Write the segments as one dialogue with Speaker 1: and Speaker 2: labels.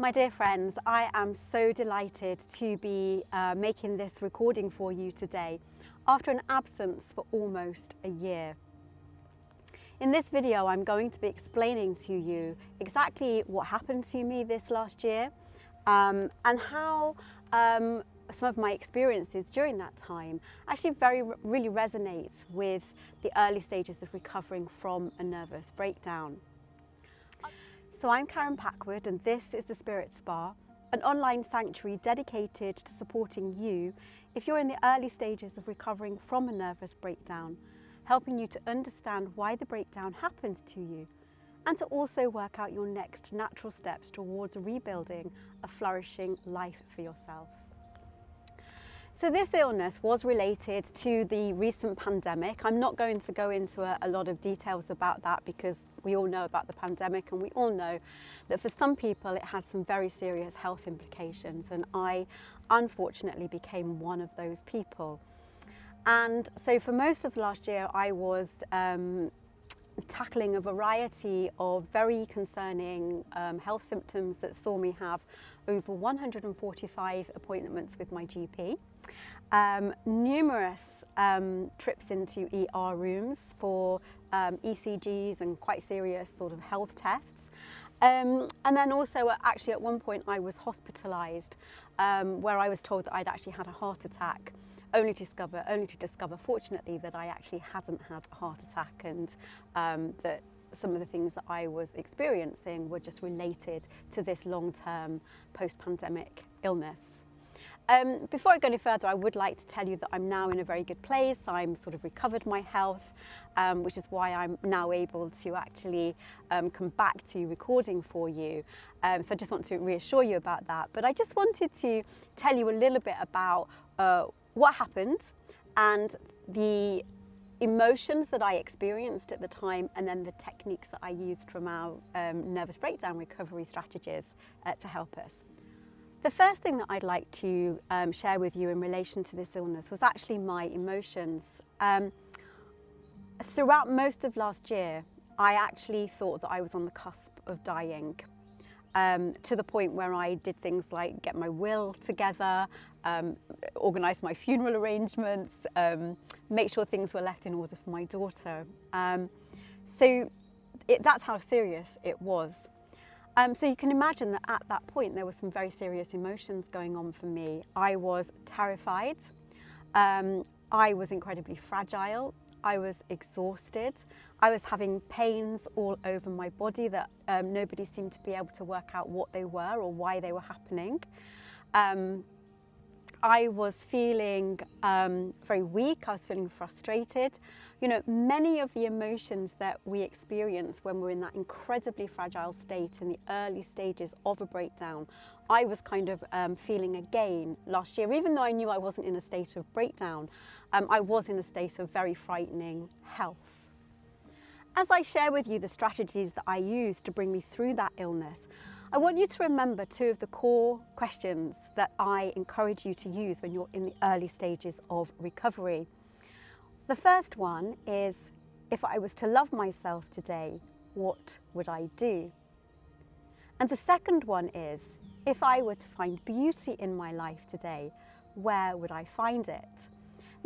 Speaker 1: My dear friends, I am so delighted to be making this recording for you today after an absence for almost a year. In this video, I'm going to be explaining to you exactly what happened to me this last year and how some of my experiences during that time actually really resonates with the early stages of recovering from a nervous breakdown. So I'm Karen Packwood and this is the Spirit Spa, an online sanctuary dedicated to supporting you if you're in the early stages of recovering from a nervous breakdown, helping you to understand why the breakdown happened to you and to also work out your next natural steps towards rebuilding a flourishing life for yourself. So this illness was related to the recent pandemic. I'm not going to go into a lot of details about that because we all know about the pandemic and we all know that for some people it had some very serious health implications, and I unfortunately became one of those people. And so for most of last year I was tackling a variety of very concerning health symptoms that saw me have over 145 appointments with my GP, numerous trips into ER rooms for ECGs and quite serious sort of health tests. And then also actually at one point I was hospitalised where I was told that I'd actually had a heart attack, only to discover fortunately that I actually hadn't had a heart attack, and that some of the things that I was experiencing were just related to this long-term post-pandemic illness. Before I go any further, I would like to tell you that I'm now in a very good place. I'm sort of recovered my health, which is why I'm now able to actually come back to recording for you. So I just want to reassure you about that. But I just wanted to tell you a little bit about what happened and the emotions that I experienced at the time, and then the techniques that I used from our nervous breakdown recovery strategies to help us. The first thing that I'd like to share with you in relation to this illness was actually my emotions. Throughout most of last year, I actually thought that I was on the cusp of dying, to the point where I did things like get my will together, organise my funeral arrangements, make sure things were left in order for my daughter. So that's how serious it was. So you can imagine that at that point there were some very serious emotions going on for me. I was terrified, I was incredibly fragile, I was exhausted, I was having pains all over my body that nobody seemed to be able to work out what they were or why they were happening. I was feeling very weak, I was feeling frustrated. You know, many of the emotions that we experience when we're in that incredibly fragile state in the early stages of a breakdown, I was kind of feeling again last year. Even though I knew I wasn't in a state of breakdown, I was in a state of very frightening health. As I share with you the strategies that I used to bring me through that illness, I want you to remember two of the core questions that I encourage you to use when you're in the early stages of recovery. The first one is, if I was to love myself today, what would I do? And the second one is, if I were to find beauty in my life today, where would I find it?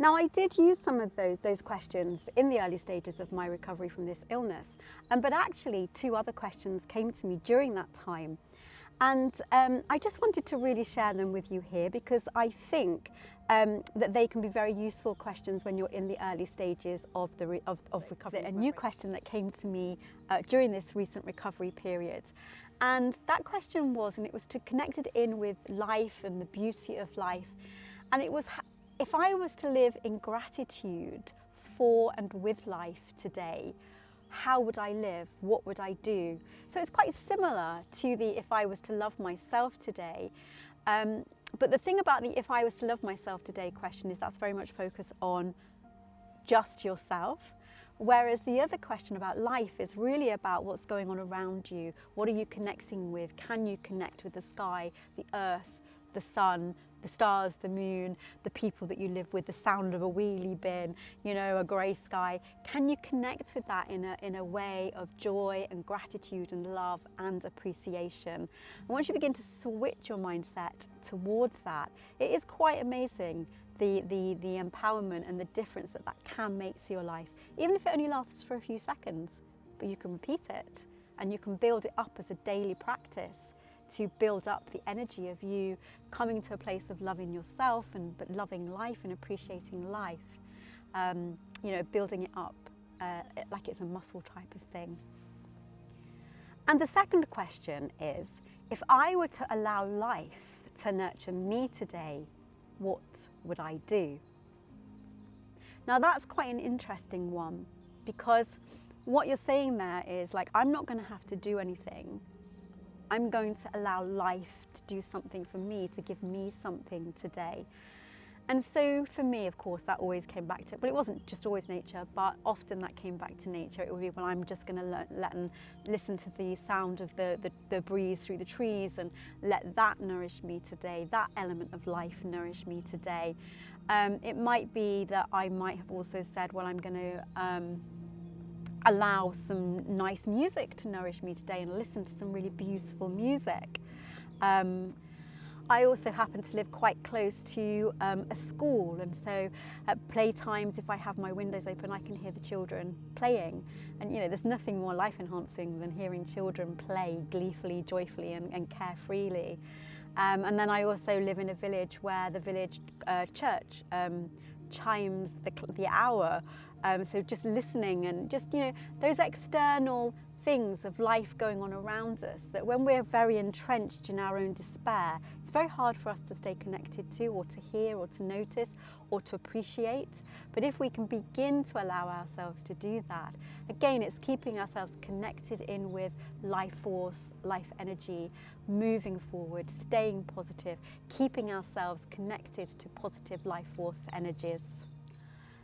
Speaker 1: Now, I did use some of those questions in the early stages of my recovery from this illness, but actually two other questions came to me during that time. And I just wanted to really share them with you here because I think that they can be very useful questions when you're in the early stages of recovery. A new question that came to me during this recent recovery period. And that question was, and it was to connect it in with life and the beauty of life. And it was, if I was to live in gratitude for and with life today, how would I live? What would I do? So it's quite similar to the if I was to love myself today. But the thing about the if I was to love myself today question is that's very much focused on just yourself. Whereas the other question about life is really about what's going on around you. What are you connecting with? Can you connect with the sky, the earth, the sun, the stars, the moon, the people that you live with, the sound of a wheelie bin, you know, a grey sky? Can you connect with that in a way of joy and gratitude and love and appreciation? And once you begin to switch your mindset towards that, it is quite amazing the empowerment and the difference that can make to your life, even if it only lasts for a few seconds. But you can repeat it and you can build it up as a daily practice to build up the energy of you coming to a place of loving yourself but loving life and appreciating life, you know, building it up like it's a muscle type of thing. And the second question is, if I were to allow life to nurture me today, what would I do? Now that's quite an interesting one, because what you're saying there is like, I'm not going to have to do anything. I'm going to allow life to do something for me, to give me something today. And so for me, of course, that always came back to, well, it wasn't just always nature, but often that came back to nature. It would be, well, I'm just going to let and listen to the sound of the breeze through the trees and let that nourish me today, that element of life nourish me today. It might be that I might have also said, well, I'm going to allow some nice music to nourish me today and listen to some really beautiful music. I also happen to live quite close to a school, and so at playtimes, if I have my windows open, I can hear the children playing. And you know, there's nothing more life enhancing than hearing children play gleefully, joyfully and carefreely. And then I also live in a village where the village church chimes the hour. So just listening and just, you know, those external things of life going on around us, that when we're very entrenched in our own despair, it's very hard for us to stay connected to, or to hear, or to notice, or to appreciate. But if we can begin to allow ourselves to do that, again, it's keeping ourselves connected in with life force, life energy, moving forward, staying positive, keeping ourselves connected to positive life force energies.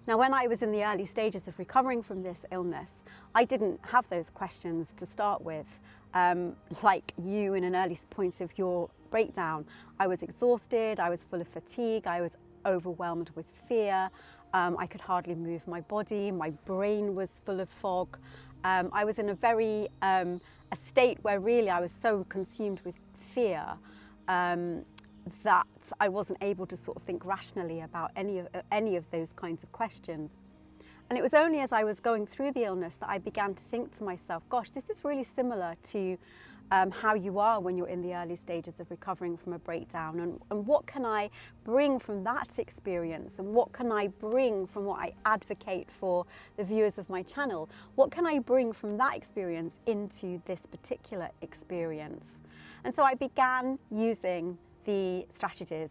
Speaker 1: Now, when I was in the early stages of recovering from this illness, I didn't have those questions to start with. Like you in an early point of your breakdown, I was exhausted, I was full of fatigue, I was overwhelmed with fear, I could hardly move my body, my brain was full of fog. I was in a state where really I was so consumed with fear that I wasn't able to sort of think rationally about any of those kinds of questions. And it was only as I was going through the illness that I began to think to myself, gosh, this is really similar to how you are when you're in the early stages of recovering from a breakdown, and what can I bring from that experience, and what can I bring from what I advocate for the viewers of my channel, what can I bring from that experience into this particular experience? And so I began using the strategies.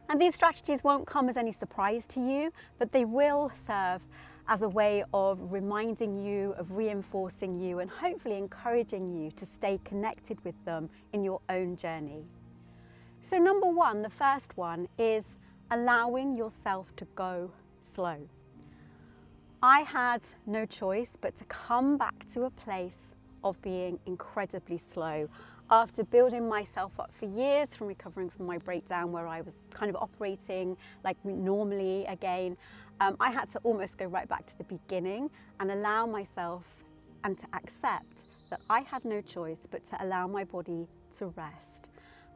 Speaker 1: And these strategies won't come as any surprise to you, but they will serve as a way of reminding you, of reinforcing you, and hopefully encouraging you to stay connected with them in your own journey. So number one, the first one, is allowing yourself to go slow. I had no choice but to come back to a place of being incredibly slow. After building myself up for years from recovering from my breakdown, where I was kind of operating like normally again, I had to almost go right back to the beginning and allow myself and to accept that I had no choice but to allow my body to rest,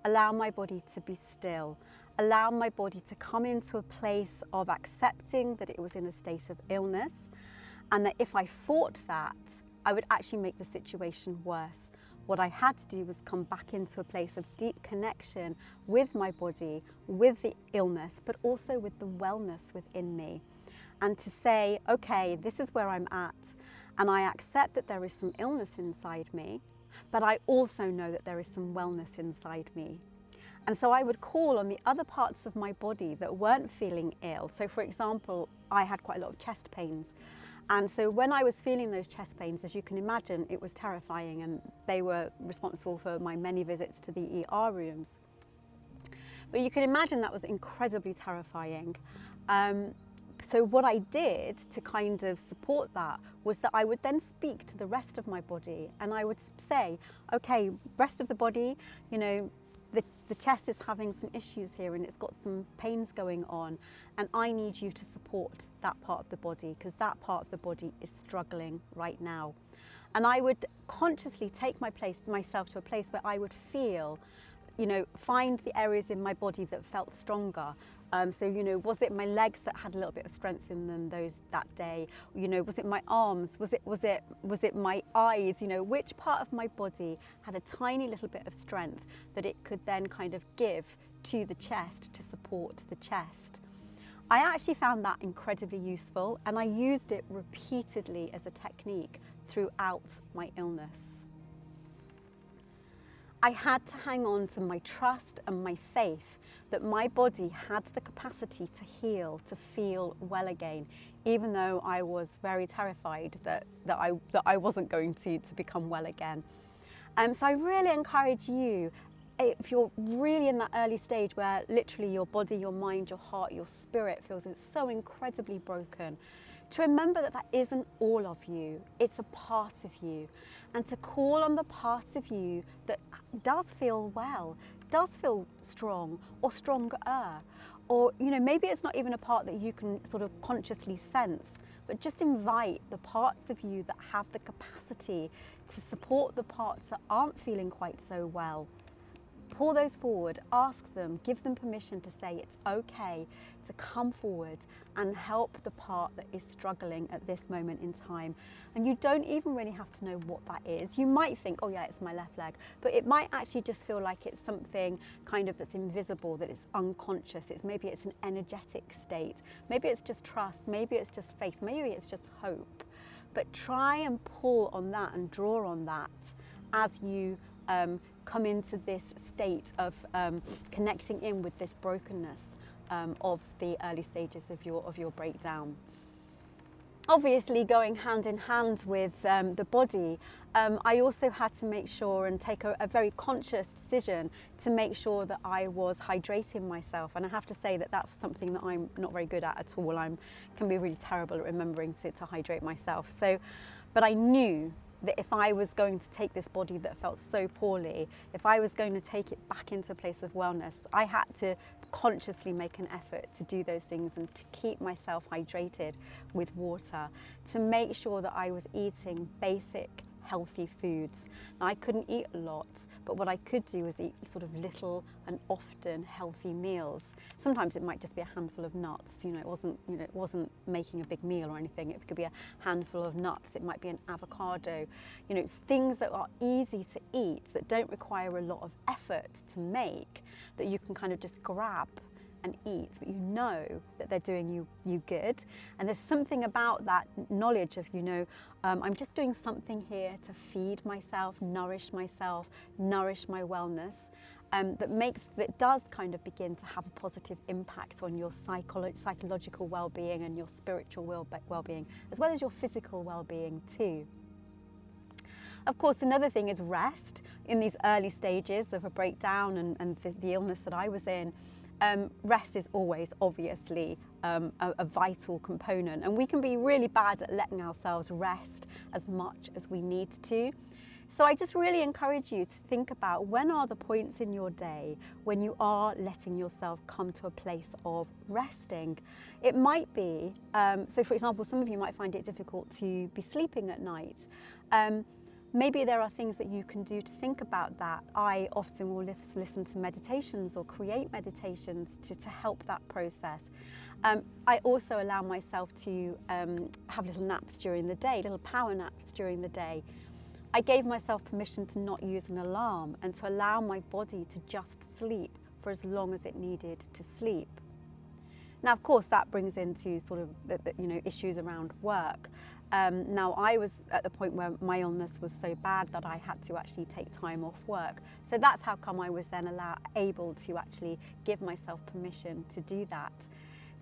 Speaker 1: allow my body to be still, allow my body to come into a place of accepting that it was in a state of illness, and that if I fought that, I would actually make the situation worse. What I had to do was come back into a place of deep connection with my body, with the illness, but also with the wellness within me. And to say, okay, this is where I'm at, and I accept that there is some illness inside me, but I also know that there is some wellness inside me. And so I would call on the other parts of my body that weren't feeling ill. So for example, I had quite a lot of chest pains. And so when I was feeling those chest pains, as you can imagine, it was terrifying, and they were responsible for my many visits to the ER rooms. But you can imagine that was incredibly terrifying. So what I did to kind of support that was that I would then speak to the rest of my body, and I would say, okay, rest of the body, you know, the chest is having some issues here and it's got some pains going on, and I need you to support that part of the body because that part of the body is struggling right now. And I would consciously take myself to a place where I would feel, find the areas in my body that felt stronger. So, was it my legs that had a little bit of strength in them that day? Was it my arms? Was it my eyes? Which part of my body had a tiny little bit of strength that it could then kind of give to the chest to support the chest? I actually found that incredibly useful, and I used it repeatedly as a technique throughout my illness. I had to hang on to my trust and my faith that my body had the capacity to heal, to feel well again, even though I was very terrified that I wasn't going to become well again. So I really encourage you, if you're really in that early stage where literally your body, your mind, your heart, your spirit feels it's so incredibly broken, to remember that that isn't all of you, it's a part of you, and to call on the part of you that does feel well, does feel strong or stronger, or maybe it's not even a part that you can sort of consciously sense, but just invite the parts of you that have the capacity to support the parts that aren't feeling quite so well. Pull those forward, ask them, give them permission to say it's okay to come forward and help the part that is struggling at this moment in time. And you don't even really have to know what that is. You might think, oh yeah, it's my left leg, but it might actually just feel like it's something kind of that's invisible, that it's unconscious. Maybe it's an energetic state. Maybe it's just trust. Maybe it's just faith. Maybe it's just hope. But try and pull on that and draw on that as you come into this state of connecting in with this brokenness of the early stages of your breakdown. Obviously, going hand in hand with the body, I also had to make sure and take a very conscious decision to make sure that I was hydrating myself. And I have to say that that's something that I'm not very good at all. I can be really terrible at remembering to hydrate myself. But I knew that if I was going to take this body that felt so poorly, if I was going to take it back into a place of wellness, I had to consciously make an effort to do those things and to keep myself hydrated with water, to make sure that I was eating basic healthy foods. Now, I couldn't eat a lot, but what I could do was eat sort of little and often healthy meals. Sometimes it might just be a handful of nuts. It wasn't making a big meal or anything. It could be a handful of nuts. It might be an avocado. Things that are easy to eat, that don't require a lot of effort to make, that you can kind of just grab and eat, but that they're doing you good. And there's something about that knowledge of, I'm just doing something here to feed myself, nourish my wellness, that does kind of begin to have a positive impact on your psychological well-being and your spiritual well-being, as well as your physical well-being too. Of course, another thing is rest. In these early stages of a breakdown and the illness that I was in, rest is always obviously a vital component, and we can be really bad at letting ourselves rest as much as we need to. So I just really encourage you to think about, when are the points in your day when you are letting yourself come to a place of resting. It might be, so for example, some of you might find it difficult to be sleeping at night. Maybe there are things that you can do to think about that. I often will listen to meditations or create meditations to help that process. I also allow myself to have little naps during the day, little power naps during the day. I gave myself permission to not use an alarm and to allow my body to just sleep for as long as it needed to sleep. Now, of course, that brings into sort of issues around work. Now, I was at the point where my illness was so bad that I had to actually take time off work. So that's how come I was then able to actually give myself permission to do that.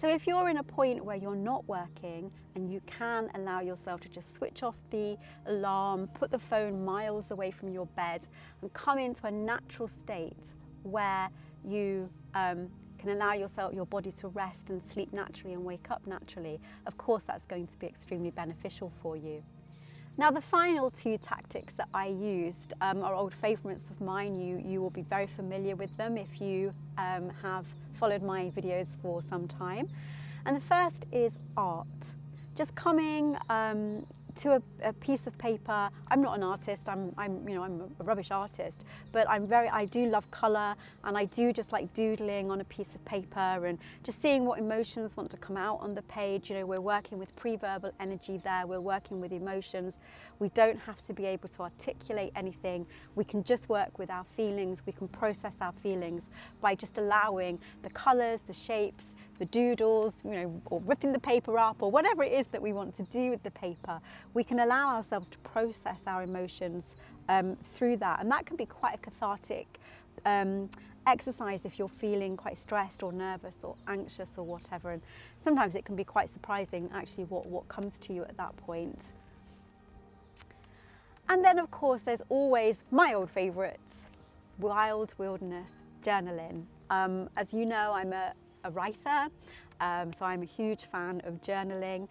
Speaker 1: So if you're in a point where you're not working and you can allow yourself to just switch off the alarm, put the phone miles away from your bed and come into a natural state where you can allow your body to rest and sleep naturally and wake up naturally, of course that's going to be extremely beneficial for you. Now the final two tactics that I used are old favourites of mine. You will be very familiar with them if you have followed my videos for some time. And the first is art. Just coming to a piece of paper. I'm not an artist, I'm a rubbish artist, but I do love colour, and I do just like doodling on a piece of paper and just seeing what emotions want to come out on the page. You know, we're working with pre-verbal energy there, we're working with emotions. We don't have to be able to articulate anything. We can just work with our feelings. We can process our feelings by just allowing the colours, the shapes, the doodles, you know, or ripping the paper up, or whatever it is that we want to do with the paper. We can allow ourselves to process our emotions through that, and that can be quite a cathartic exercise if you're feeling quite stressed or nervous or anxious or whatever. And sometimes it can be quite surprising actually what comes to you at that point. And then of course there's always my old favourites, wild wilderness journaling. As you know, I'm a writer, so I'm a huge fan of journaling.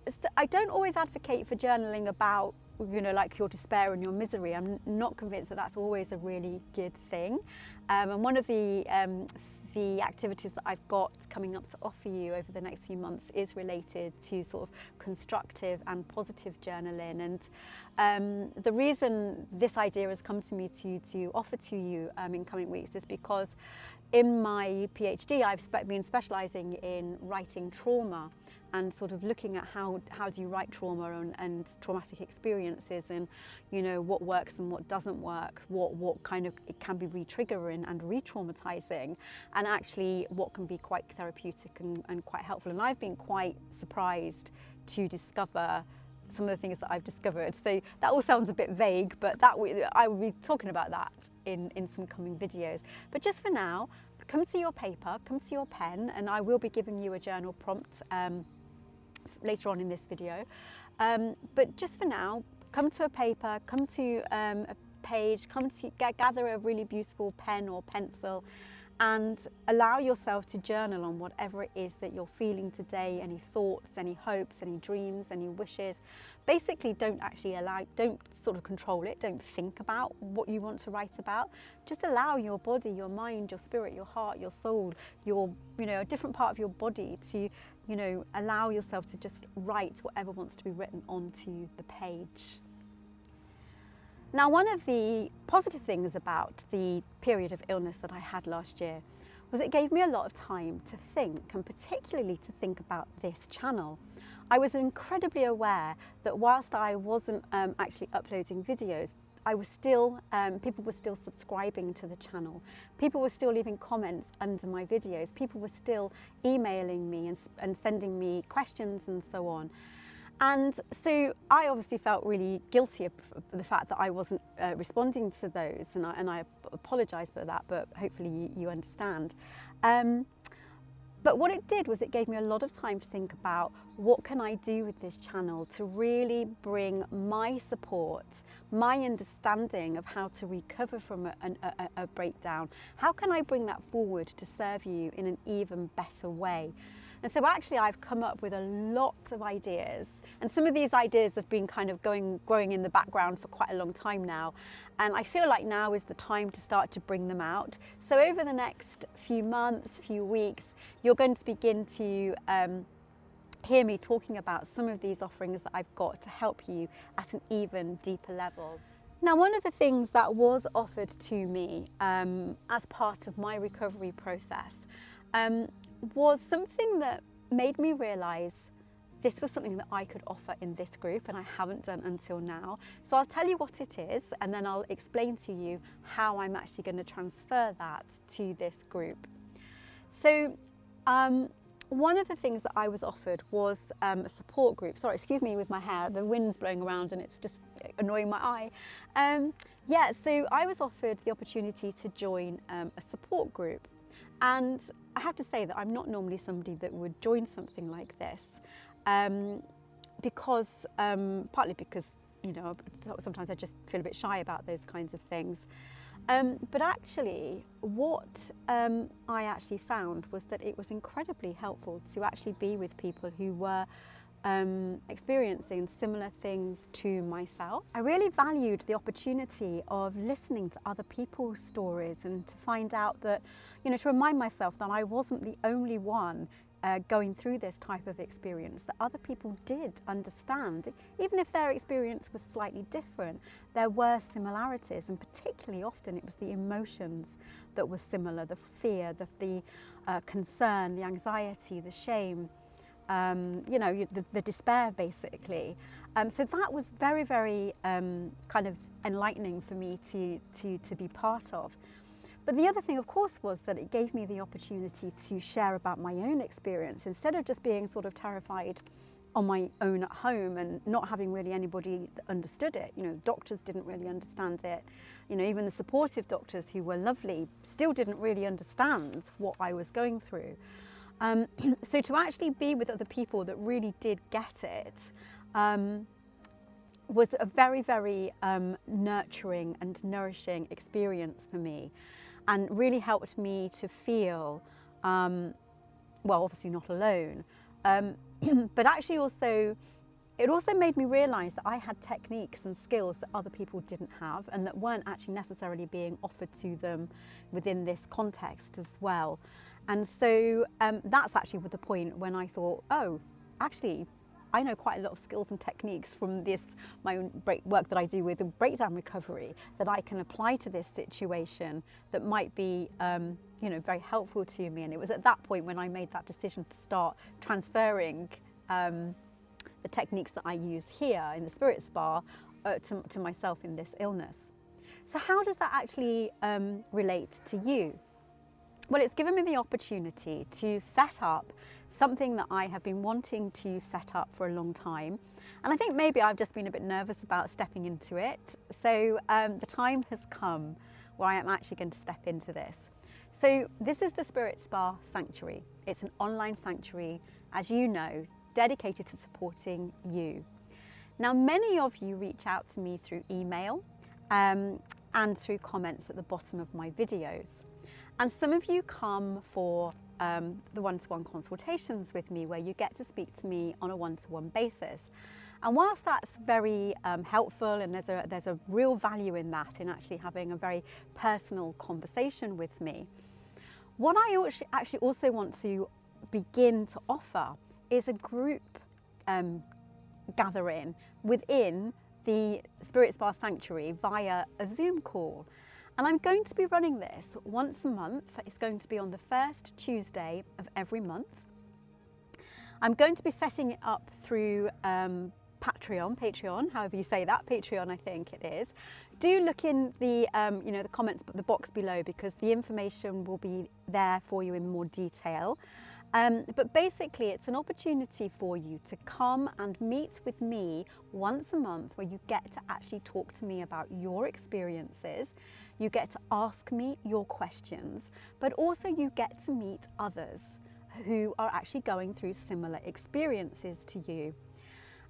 Speaker 1: So I don't always advocate for journaling about, you know, like your despair and your misery. I'm not convinced that that's always a really good thing. And one of the activities that I've got coming up to offer you over the next few months is related to sort of constructive and positive journaling. And the reason this idea has come to me to offer to you in coming weeks is because in my PhD, I've been specialising in writing trauma and sort of looking at how do you write trauma and traumatic experiences, and you know what works and what doesn't work, what kind of it can be re-triggering and re-traumatizing, and actually what can be quite therapeutic and quite helpful. And I've been quite surprised to discover some of the things that I've discovered. So that all sounds a bit vague, but I will be talking about that in some coming videos. But just for now, come to your paper, come to your pen, and I will be giving you a journal prompt later on in this video. But just for now, come to a paper, come to a page, gather a really beautiful pen or pencil, and allow yourself to journal on whatever it is that you're feeling today, any thoughts, any hopes, any dreams, any wishes. Basically don't sort of control it, don't think about what you want to write about. Just allow your body, your mind, your spirit, your heart, your soul, a different part of your body to, allow yourself to just write whatever wants to be written onto the page. Now, one of the positive things about the period of illness that I had last year was it gave me a lot of time to think, and particularly to think about this channel. I was incredibly aware that whilst I wasn't actually uploading videos, I was still, people were still subscribing to the channel. People were still leaving comments under my videos. People were still emailing me and sending me questions and so on. And so I obviously felt really guilty of the fact that I wasn't responding to those, and I apologise for that, but hopefully you understand. But what it did was it gave me a lot of time to think about what can I do with this channel to really bring my support, my understanding of how to recover from a breakdown. How can I bring that forward to serve you in an even better way? And so actually I've come up with a lot of ideas, and some of these ideas have been kind of growing in the background for quite a long time now, and I feel like now is the time to start to bring them out. So over the next few months, few weeks, you're going to begin to hear me talking about some of these offerings that I've got to help you at an even deeper level. Now, one of the things that was offered to me as part of my recovery process was something that made me realise this was something that I could offer in this group, and I haven't done until now. So I'll tell you what it is, and then I'll explain to you how I'm actually going to transfer that to this group. So one of the things that I was offered was a support group. Sorry, excuse me with my hair, the wind's blowing around and it's just annoying my eye. So I was offered the opportunity to join a support group. And I have to say that I'm not normally somebody that would join something like this, because partly because sometimes I just feel a bit shy about those kinds of things. But actually, what I actually found was that it was incredibly helpful to actually be with people who were experiencing similar things to myself. I really valued the opportunity of listening to other people's stories and to find out that, to remind myself that I wasn't the only one going through this type of experience, that other people did understand. Even if their experience was slightly different, there were similarities, and particularly often it was the emotions that were similar, the fear, the concern, the anxiety, the shame, the despair, basically. So that was very, very kind of enlightening for me to be part of. But the other thing, of course, was that it gave me the opportunity to share about my own experience, instead of just being sort of terrified on my own at home and not having really anybody that understood it. Doctors didn't really understand it. Even the supportive doctors, who were lovely, still didn't really understand what I was going through. So to actually be with other people that really did get it was a very, very nurturing and nourishing experience for me, and really helped me to feel, obviously not alone, but actually it also made me realise that I had techniques and skills that other people didn't have, and that weren't actually necessarily being offered to them within this context as well. And so that's actually the point when I thought, oh, actually, I know quite a lot of skills and techniques from my own work that I do with the breakdown recovery, that I can apply to this situation that might be very helpful to me. And it was at that point when I made that decision to start transferring the techniques that I use here in the Spirit Spa to myself in this illness. So how does that actually relate to you? Well, it's given me the opportunity to set up something that I have been wanting to set up for a long time. And I think maybe I've just been a bit nervous about stepping into it. So the time has come where I am actually going to step into this. So this is the Spirit Spa Sanctuary. It's an online sanctuary, as you know, dedicated to supporting you. Now, many of you reach out to me through email and through comments at the bottom of my videos. And some of you come for the one-to-one consultations with me, where you get to speak to me on a one-to-one basis. And whilst that's very helpful, and there's a real value in that, in actually having a very personal conversation with me, what I actually also want to begin to offer is a group gathering within the Spirit Spa Sanctuary via a Zoom call. And I'm going to be running this once a month. It's going to be on the first Tuesday of every month. I'm going to be setting it up through Patreon, however you say that, Patreon I think it is. Do look in the the comments, the box below, because the information will be there for you in more detail. But basically, it's an opportunity for you to come and meet with me once a month, where you get to actually talk to me about your experiences. You get to ask me your questions, but also you get to meet others who are actually going through similar experiences to you,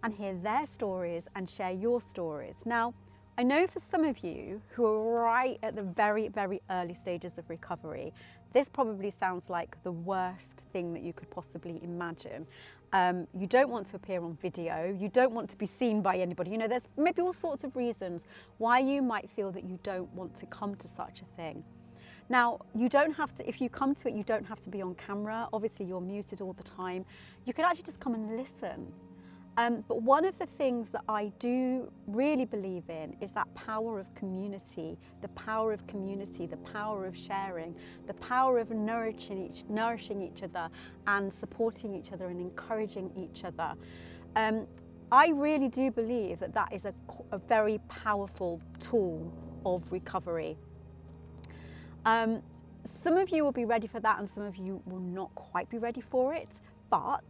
Speaker 1: and hear their stories and share your stories. Now, I know for some of you who are right at the very, very early stages of recovery, this probably sounds like the worst thing that you could possibly imagine. You don't want to appear on video, you don't want to be seen by anybody. There's maybe all sorts of reasons why you might feel that you don't want to come to such a thing. Now, you don't have to, if you come to it, you don't have to be on camera. Obviously, you're muted all the time. You can actually just come and listen. But one of the things that I do really believe in is that power of community, the power of community, the power of sharing, the power of nourishing each other and supporting each other and encouraging each other. I really do believe that that is a very powerful tool of recovery. Some of you will be ready for that, and some of you will not quite be ready for it, but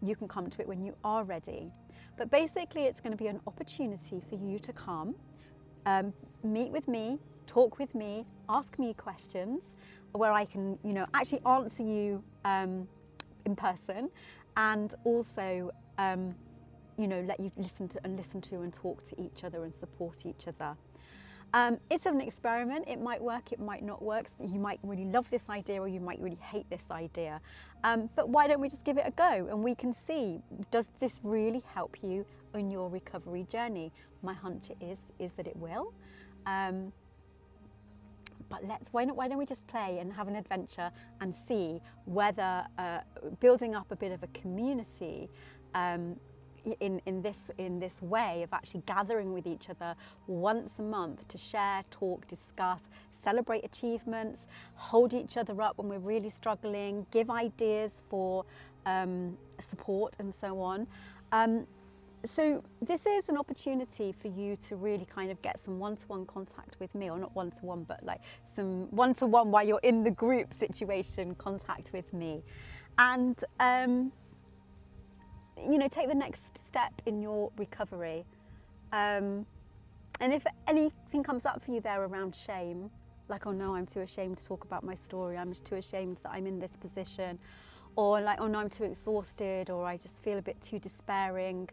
Speaker 1: you can come to it when you are ready. But basically, it's going to be an opportunity for you to come, meet with me, talk with me, ask me questions, where I can, actually answer you in person, and also, let you listen to and talk to each other and support each other. It's an experiment. It might work, it might not work. You might really love this idea or you might really hate this idea. But why don't we just give it a go and we can see, does this really help you on your recovery journey? My hunch is that it will. But why don't we just play and have an adventure and see whether building up a bit of a community in this way of actually gathering with each other once a month to share, talk, discuss, celebrate achievements, hold each other up when we're really struggling, give ideas for support and so on. So this is an opportunity for you to really kind of get some one-to-one contact with me, or not one-to-one, but like some one-to-one while you're in the group situation contact with me. And you know, take the next step in your recovery. And if anything comes up for you there around shame, like, oh no, I'm too ashamed to talk about my story, I'm too ashamed that I'm in this position, or like, oh no, I'm too exhausted, or I just feel a bit too despairing,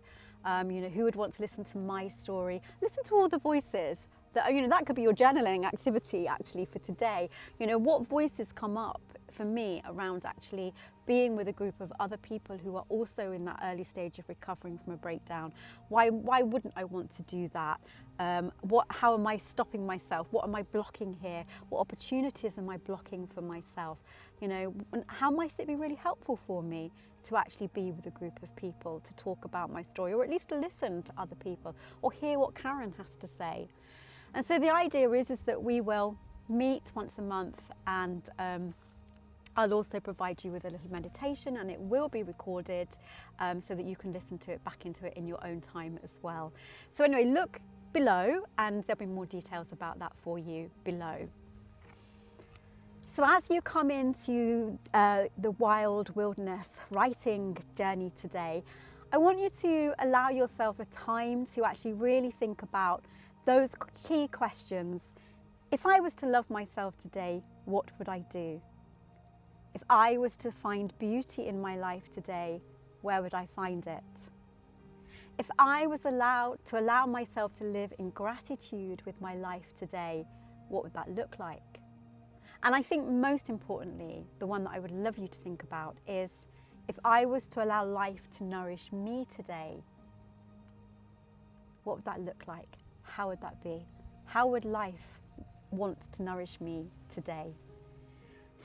Speaker 1: you know, who would want to listen to my story? Listen to all the voices. That, you know, that could be your journaling activity actually for today. You know, what voices come up for me around actually being with a group of other people who are also in that early stage of recovering from a breakdown? Why wouldn't I want to do that? How am I stopping myself? What am I blocking here? What opportunities am I blocking for myself? You know, and how might it be really helpful for me to actually be with a group of people to talk about my story, or at least to listen to other people, or hear what Karen has to say? And so the idea is that we will meet once a month, and I'll also provide you with a little meditation, and it will be recorded so that you can listen to it, back into it in your own time as well. So anyway, look below and there'll be more details about that for you below. So as you come into the wild wilderness writing journey today, I want you to allow yourself a time to actually really think about those key questions. If I was to love myself today, what would I do? If I was to find beauty in my life today, where would I find it? If I was allowed to allow myself to live in gratitude with my life today, what would that look like? And I think most importantly, the one that I would love you to think about is, if I was to allow life to nourish me today, what would that look like? How would that be? How would life want to nourish me today?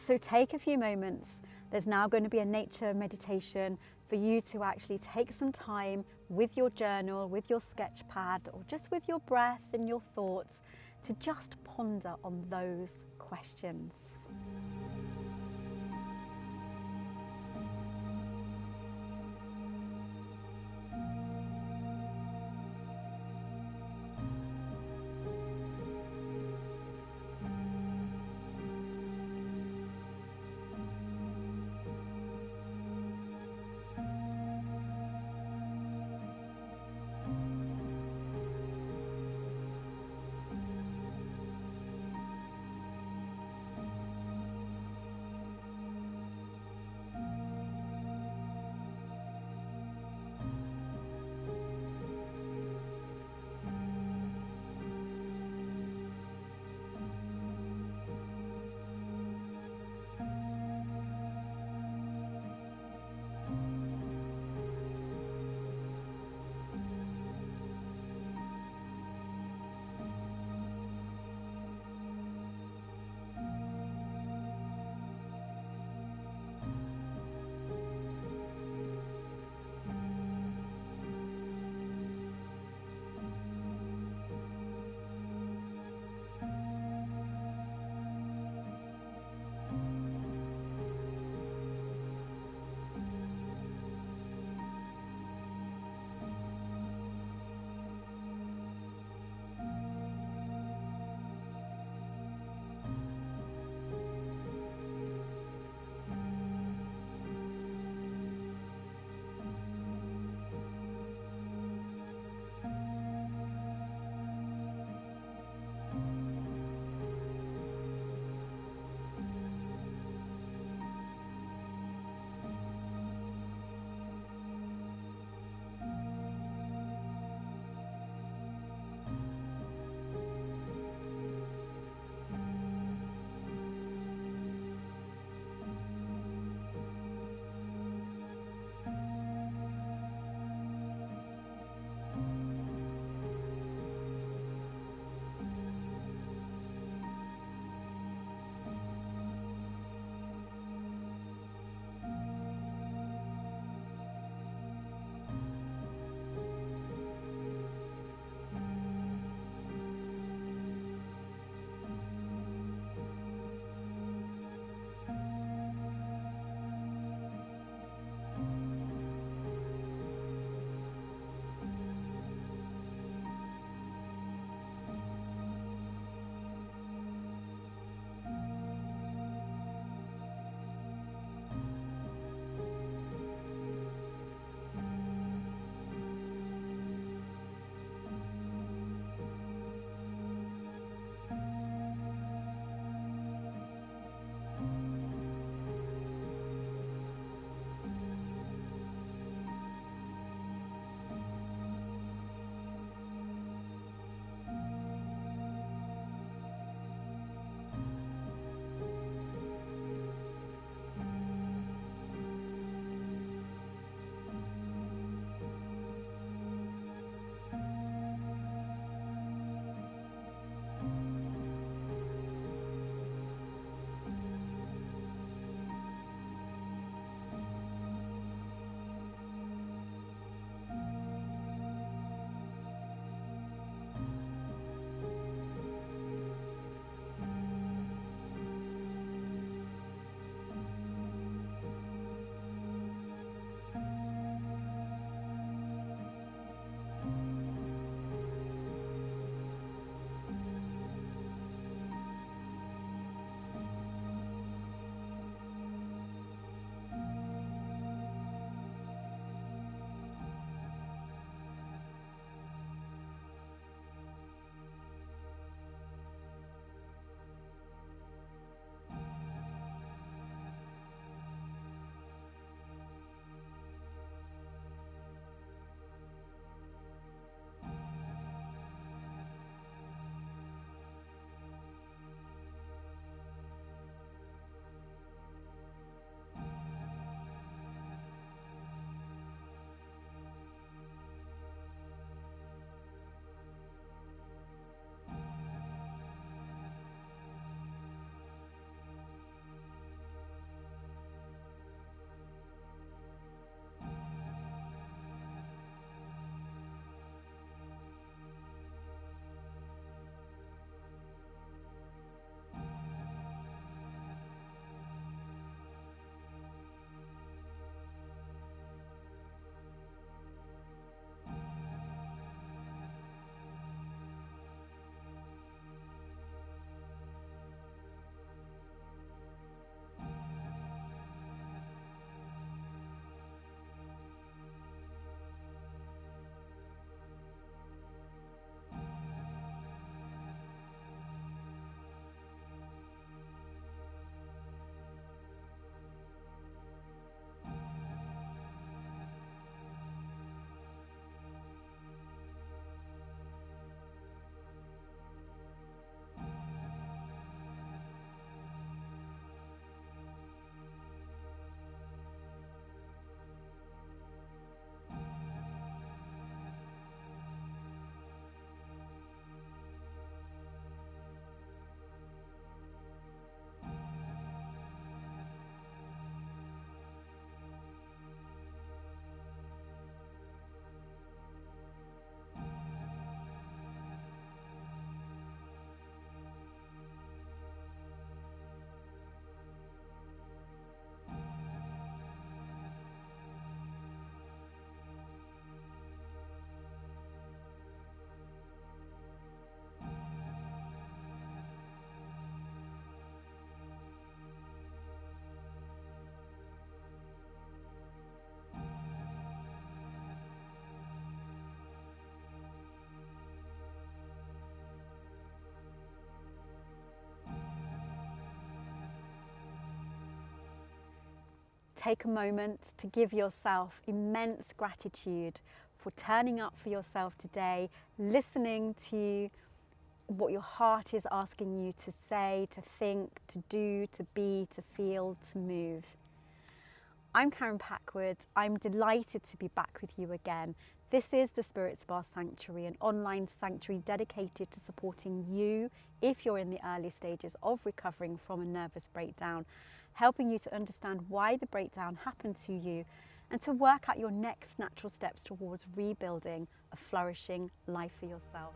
Speaker 1: So take a few moments. There's now going to be a nature meditation for you to actually take some time with your journal, with your sketch pad, or just with your breath and your thoughts to just ponder on those questions. take a moment to give yourself immense gratitude for turning up for yourself today, listening to what your heart is asking you to say, to think, to do, to be, to feel, to move. I'm Karen Packwood. I'm delighted to be back with you again. This is the Spirit Spa Sanctuary, an online sanctuary dedicated to supporting you if you're in the early stages of recovering from a nervous breakdown, helping you to understand why the breakdown happened to you and to work out your next natural steps towards rebuilding a flourishing life for yourself.